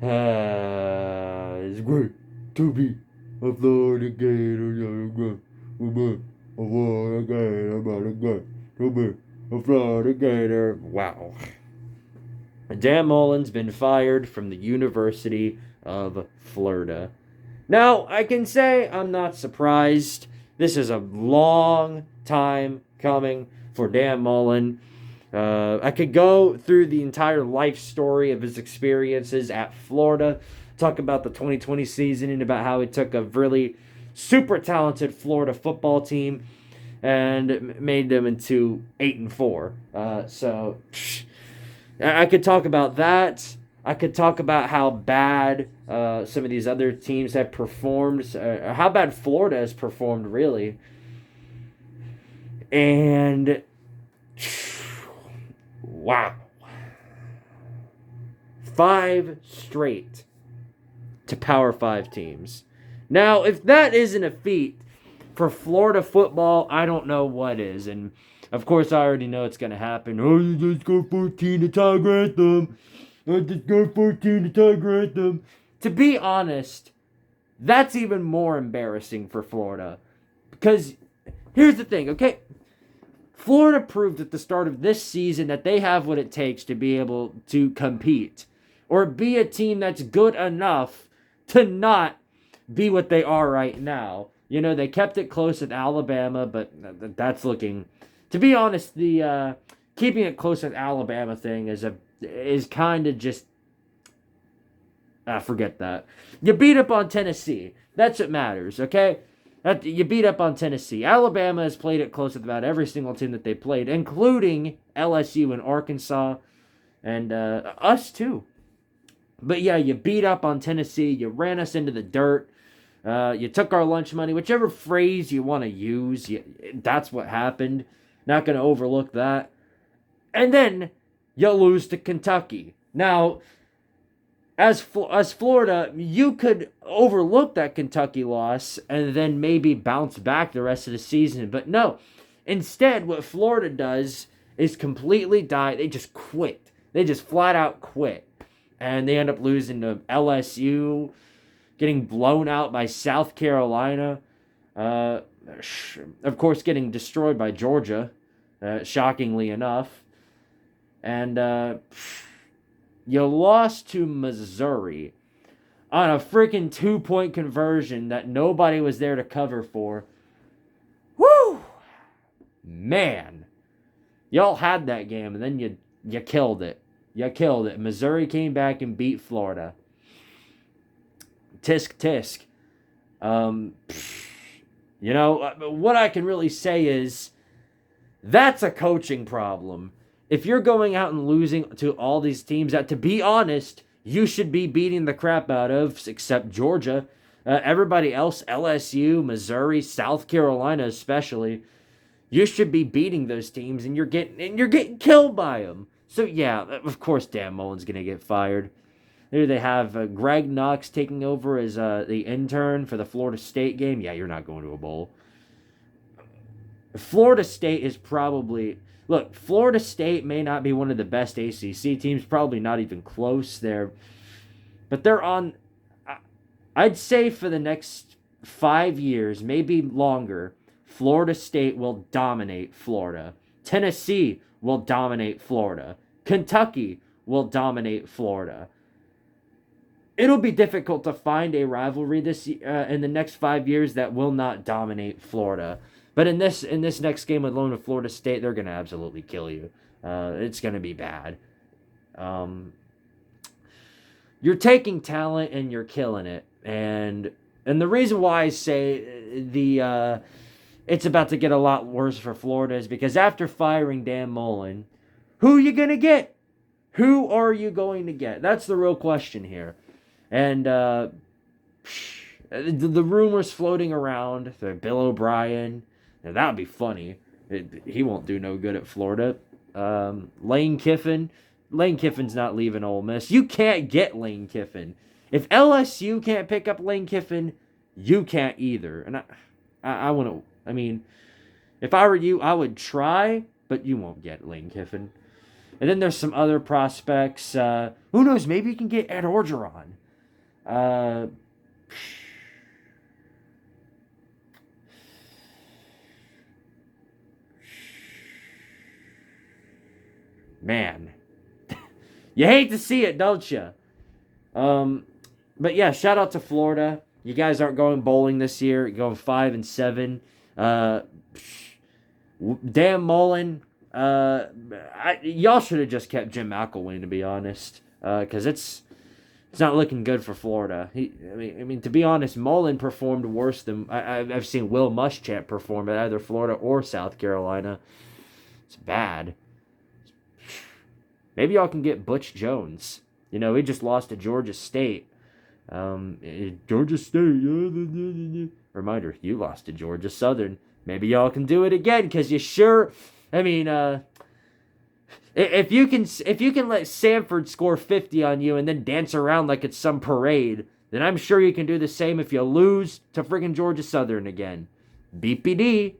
It's great to be a Florida Gator. A Florida Gator. To be a Florida Gator. Wow. Dan Mullen's been fired from the University of Florida. Now, I can say I'm not surprised. This is a long time coming for Dan Mullen. I could go through the entire life story of his experiences at Florida, talk about the 2020 season and about how he took a really super talented Florida football team and made them into 8-4. I could talk about that. I could talk about how bad some of these other teams have performed, how bad Florida has performed, really. And wow. 5 straight to Power 5 teams. Now, if that isn't a feat for Florida football, I don't know what is. And of course, I already know it's going to happen. Oh, you just go 14 to tie Grantham. Oh, just go 14 to tie Grantham. To be honest, that's even more embarrassing for Florida. Because here's the thing, okay? Florida proved at the start of this season that they have what it takes to be able to compete or be a team that's good enough to not be what they are right now. You know, they kept it close with Alabama, but that's looking, to be honest, the keeping it close with Alabama thing is kind of just, forget that. You beat up on Tennessee. That's what matters, okay? You beat up on Tennessee. Alabama has played it close with about every single team that they played, including LSU and Arkansas, and us too. But yeah, you beat up on Tennessee. You ran us into the dirt. You took our lunch money. Whichever phrase you want to use, that's what happened. Not going to overlook that. And then you lose to Kentucky. Now, as Florida, you could overlook that Kentucky loss and then maybe bounce back the rest of the season. But no. Instead, what Florida does is completely die. They just quit. They just flat out quit. And they end up losing to LSU, getting blown out by South Carolina. Of course, getting destroyed by Georgia, shockingly enough. And you lost to Missouri on a freaking 2-point conversion that nobody was there to cover for. Woo! Man. Y'all had that game, and then you killed it. You killed it. Missouri came back and beat Florida. Tisk tisk. You know, what I can really say is that's a coaching problem. If you're going out and losing to all these teams that, to be honest, you should be beating the crap out of, except Georgia. Everybody else, LSU, Missouri, South Carolina especially, you should be beating those teams, and you're getting killed by them. So yeah, of course Dan Mullen's gonna get fired. There they have Greg Knox taking over as the intern for the Florida State game. Yeah, you're not going to a bowl. Florida State is probably... Look, Florida State may not be one of the best ACC teams, probably not even close there. But they're on... I'd say for the next 5 years, maybe longer, Florida State will dominate Florida. Tennessee will dominate Florida. Kentucky will dominate Florida. It'll be difficult to find a rivalry in the next 5 years that will not dominate Florida. But in this next game alone with Florida State, they're gonna absolutely kill you. It's gonna be bad. You're taking talent and you're killing it, and the reason why I say it's about to get a lot worse for Florida is because after firing Dan Mullen, who are you gonna get? Who are you going to get? That's the real question here. And the rumors floating around, Bill O'Brien, now that would be funny. He won't do no good at Florida. Lane Kiffin's not leaving Ole Miss. You can't get Lane Kiffin. If LSU can't pick up Lane Kiffin, you can't either. And I want to, I mean, if I were you, I would try, but you won't get Lane Kiffin. And then there's some other prospects. Who knows? Maybe you can get Ed Orgeron. Man, you hate to see it, don't you? But yeah, shout out to Florida. You guys aren't going bowling this year. You're going 5-7. Damn Mullen. Y'all should have just kept Jim McElwain, to be honest, because it's not looking good for Florida. I mean, to be honest, Mullen performed worse than I've seen Will Muschamp perform at either Florida or South Carolina. It's bad. Maybe y'all can get Butch Jones. You know, he just lost to Georgia State. Georgia State. Reminder, you lost to Georgia Southern. Maybe y'all can do it again, because you sure. I mean, if you can let Sanford score 50 on you and then dance around like it's some parade, then I'm sure you can do the same if you lose to friggin' Georgia Southern again. BPD.